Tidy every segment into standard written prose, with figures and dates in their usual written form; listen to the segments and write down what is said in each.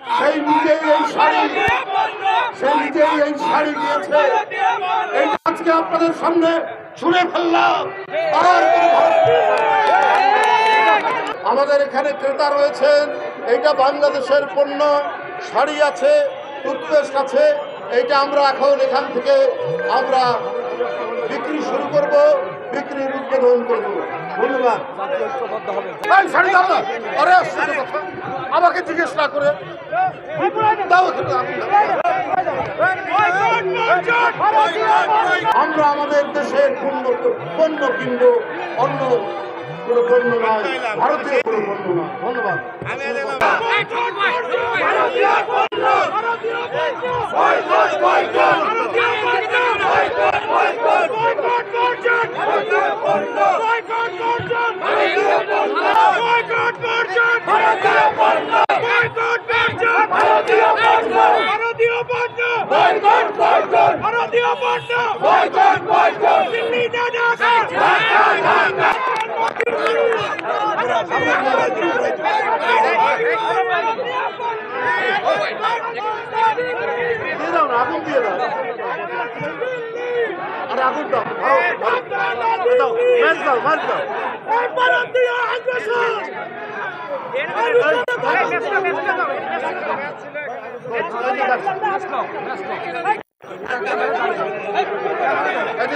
সেই নিজেই এই শাড়ি দিয়েছে। এই আজকে আপনাদের সামনে শুনে ফেললাম। আর আমাদের এখানে ক্রেতা রয়েছেন। এইটা বাংলাদেশের পণ্য, শাড়ি আছে, টুথপেস্ট আছে। এইটা আমরা এখন এখান থেকে আমরা বিক্রি শুরু করব, বিক্রির উদ্বোধন করব। ধন্যবাদ। আমাকে জিজ্ঞেস না করে আমরা আমাদের দেশের পণ্য কিনবো, অন্য কোনো পণ্য নয়, ভারতীয় কোনো পণ্য নয়। ধন্যবাদ। আগুন দিয়ে দাও, আরে আগুন দাও, মার দাও।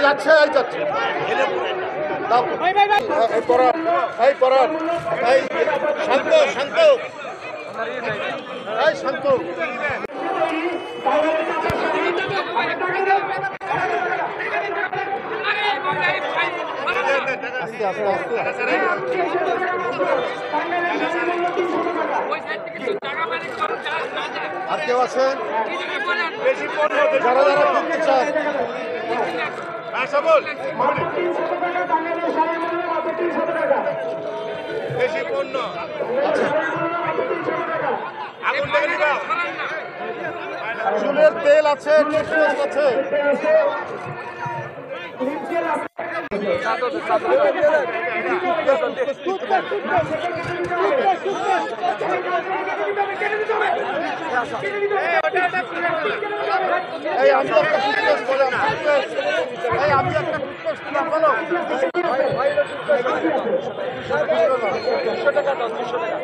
যাচ্ছে শান্ত শান্ত শান্ত। আস্তে আস্তে আস্তে আর কেউ আছেন যারা যারা কিনতে চান? বেশি পণ্য চুলের তেল আছে, টুথপেস্ট আছে। এই আমি একটা টুথপেস্ট বললাম, এই আমি একটা টুথপেস্ট দিলাম, বলো 200 টাকা দাও, 200 টাকা।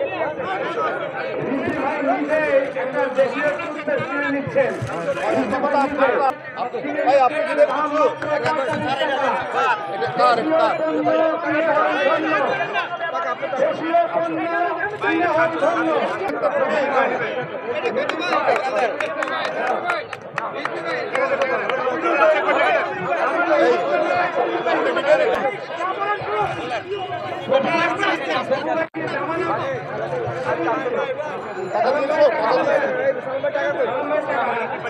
ভাই আপনি দিলে কিছু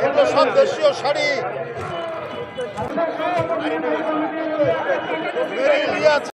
এগুলো সব দেশীয় শাড়ি আছে।